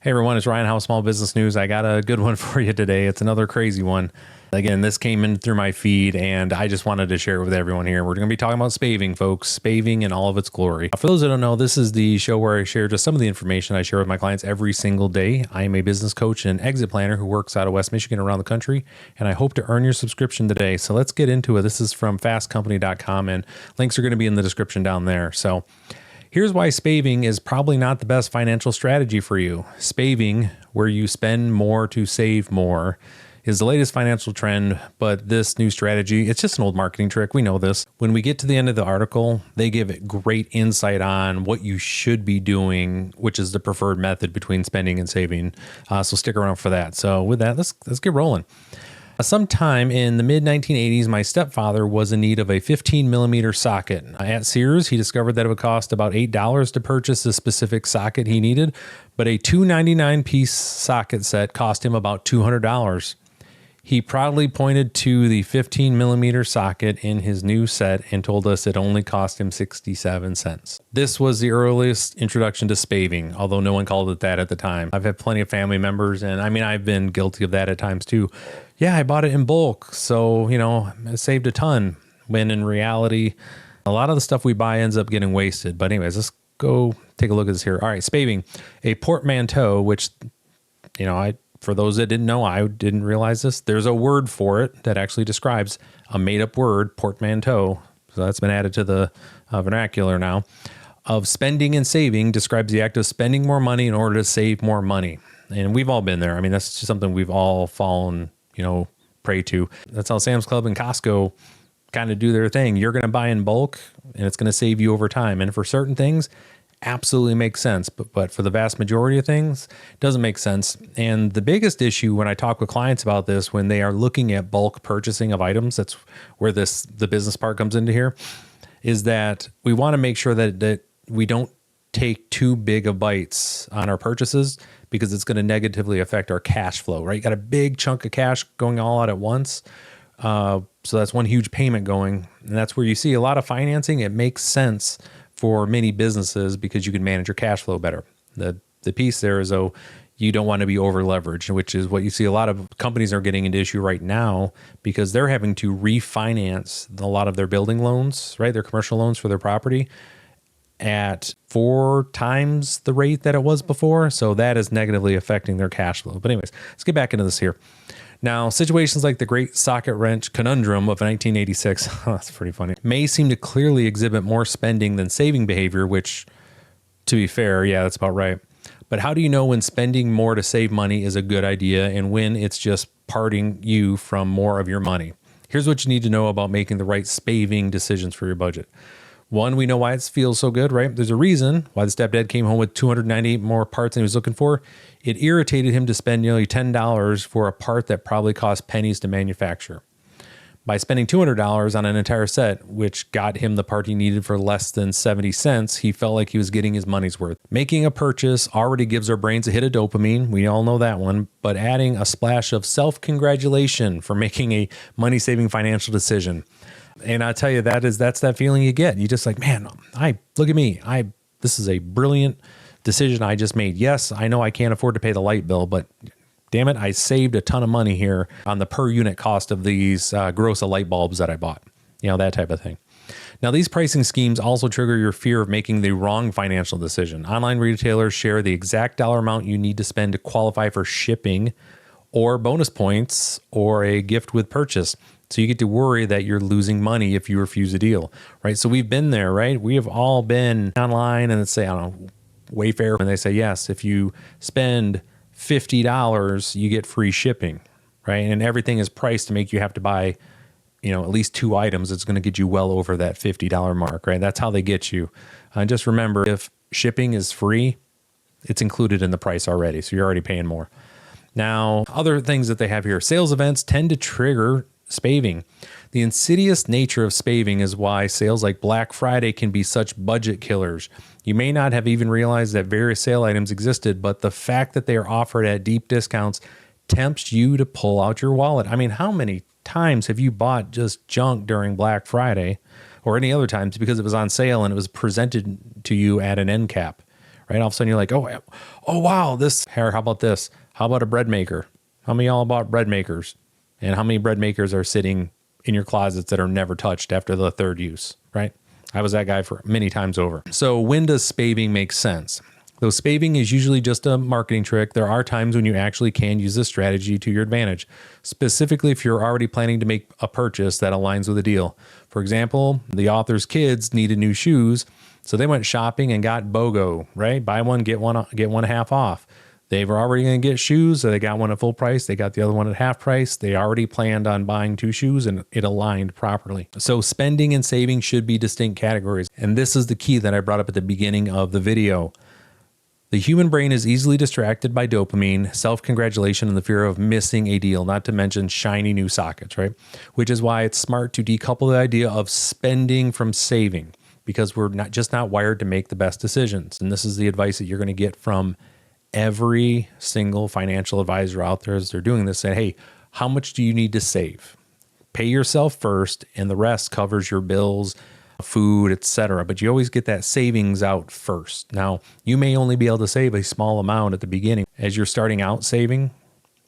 Hey everyone, it's Ryan House Small Business News. I got a good one for you today. It's another crazy one. Again, this came in through my feed and I just wanted to share it with everyone here. We're going to be talking about spaving, folks. Spaving in all of its glory. For those that don't know, this is the show where I share just some of the information I share with my clients every single day. I am a business coach and exit planner who works out of West Michigan around the country, and I hope to earn your subscription today. So let's get into it. This is from fastcompany.com and links are going to be in the description down there. So here's why spaving is probably not the best financial strategy for you. Spaving, where you spend more to save more, is the latest financial trend, but this new strategy, it's just an old marketing trick. We know this. When we get to the end of the article, they give it great insight on what you should be doing, which is the preferred method between spending and saving. So stick around for that. So with that, let's get rolling. Sometime in the mid-1980s, my stepfather was in need of a 15mm socket. At Sears, he discovered that it would cost about $8 to purchase the specific socket he needed, but a $2.99 piece socket set cost him about $200. He proudly pointed to the 15mm socket in his new set and told us it only cost him 67 cents. This was the earliest introduction to spaving, although no one called it that at the time. I've had plenty of family members, and I mean, I've been guilty of that at times too. Yeah, I bought it in bulk, so, I saved a ton, when in reality, a lot of the stuff we buy ends up getting wasted. But anyways, let's go take a look at this here. All right, spaving, a portmanteau, which, for those that didn't know, I didn't realize this. There's a word for it that actually describes a made-up word, portmanteau. So that's been added to the vernacular now. Of spending and saving describes the act of spending more money in order to save more money. And we've all been there. I mean, that's just something we've all fallen, prey to. That's how Sam's Club and Costco kind of do their thing. You're going to buy in bulk and it's going to save you over time. And for certain things, absolutely makes sense. But for the vast majority of things, it doesn't make sense. And the biggest issue when I talk with clients about this, when they are looking at bulk purchasing of items, that's where the business part comes into here, is that we want to make sure that we don't take too big of bites on our purchases, because it's going to negatively affect our cash flow, right? You got a big chunk of cash going all out at once. So that's one huge payment going. And that's where you see a lot of financing. It makes sense for many businesses because you can manage your cash flow better. The piece there is, though, you don't want to be over leveraged, which is what you see a lot of companies are getting into issue right now, because they're having to refinance a lot of their building loans, right? Their commercial loans for their property at 4 times the rate that it was before. So that is negatively affecting their cash flow. But anyways, let's get back into this here. Now, situations like the Great Socket Wrench Conundrum of 1986, that's pretty funny, may seem to clearly exhibit more spending than saving behavior, which, to be fair, yeah, that's about right. But how do you know when spending more to save money is a good idea and when it's just parting you from more of your money? Here's what you need to know about making the right spaving decisions for your budget. One, we know why it feels so good, right? There's a reason why the stepdad came home with 298 more parts than he was looking for. It irritated him to spend nearly $10 for a part that probably cost pennies to manufacture. By spending $200 on an entire set, which got him the part he needed for less than 70 cents, he felt like he was getting his money's worth. Making a purchase already gives our brains a hit of dopamine. We all know that one. But adding a splash of self-congratulation for making a money-saving financial decision. And I tell you, that's that feeling you get. You just like, man, look at me. This is a brilliant decision I just made. Yes, I know I can't afford to pay the light bill, but damn it, I saved a ton of money here on the per unit cost of these gross of light bulbs that I bought. That type of thing. Now, these pricing schemes also trigger your fear of making the wrong financial decision. Online retailers share the exact dollar amount you need to spend to qualify for shipping or bonus points or a gift with purchase. So you get to worry that you're losing money if you refuse a deal, right? So we've been there, right? We have all been online and let's say, I don't know, Wayfair, and they say, yes, if you spend $50, you get free shipping, right? And everything is priced to make you have to buy, at least 2 items. It's going to get you well over that $50 mark, right? That's how they get you. Just remember, if shipping is free, it's included in the price already. So you're already paying more. Now, other things that they have here, sales events tend to trigger spaving. The insidious nature of spaving is why sales like Black Friday can be such budget killers. You may not have even realized that various sale items existed, but the fact that they are offered at deep discounts tempts you to pull out your wallet. I mean, how many times have you bought just junk during Black Friday or any other times because it was on sale and it was presented to you at an end cap, right? All of a sudden you're like, oh wow, this hair. How about this? How about a bread maker? How many y'all bought bread makers? And how many bread makers are sitting in your closets that are never touched after the third use, right? I was that guy for many times over. So when does spaving make sense? Though spaving is usually just a marketing trick, there are times when you actually can use this strategy to your advantage, specifically if you're already planning to make a purchase that aligns with a deal. For example, the author's kids needed new shoes, so they went shopping and got BOGO, right? Buy one, get one half off. They were already going to get shoes, so they got one at full price. They got the other one at half price. They already planned on buying 2 shoes, and it aligned properly. So spending and saving should be distinct categories. And this is the key that I brought up at the beginning of the video. The human brain is easily distracted by dopamine, self-congratulation, and the fear of missing a deal, not to mention shiny new sockets, right? Which is why it's smart to decouple the idea of spending from saving, because we're not wired to make the best decisions. And this is the advice that you're going to get from every single financial advisor out there as they're doing this. Say, hey, how much do you need to save? Pay yourself first, and the rest covers your bills, food, etc. But you always get that savings out first. Now, you may only be able to save a small amount at the beginning as you're starting out saving,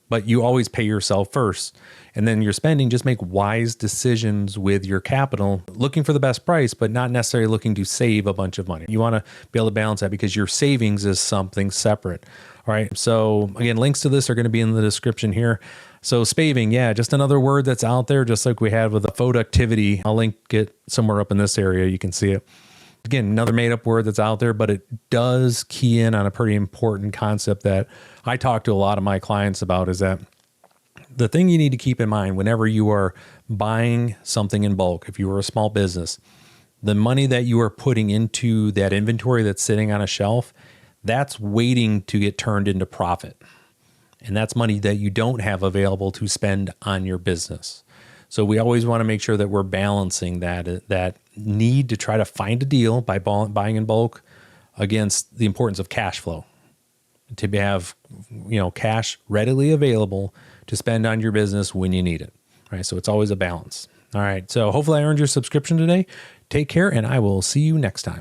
but you always pay yourself first. And then your spending, just make wise decisions with your capital, looking for the best price, but not necessarily looking to save a bunch of money. You want to be able to balance that because your savings is something separate. All right. So again, links to this are going to be in the description here. So spaving, yeah, just another word that's out there, just like we had with the productivity. I'll link it somewhere up in this area. You can see it. Again, another made up word that's out there, but it does key in on a pretty important concept that I talk to a lot of my clients about, is that the thing you need to keep in mind whenever you are buying something in bulk, if you are a small business, the money that you are putting into that inventory that's sitting on a shelf, that's waiting to get turned into profit. And that's money that you don't have available to spend on your business. So we always want to make sure that we're balancing that need to try to find a deal by buying in bulk against the importance of cash flow, to have, cash readily available to spend on your business when you need it. All right. So it's always a balance. All right. So hopefully I earned your subscription today. Take care, and I will see you next time.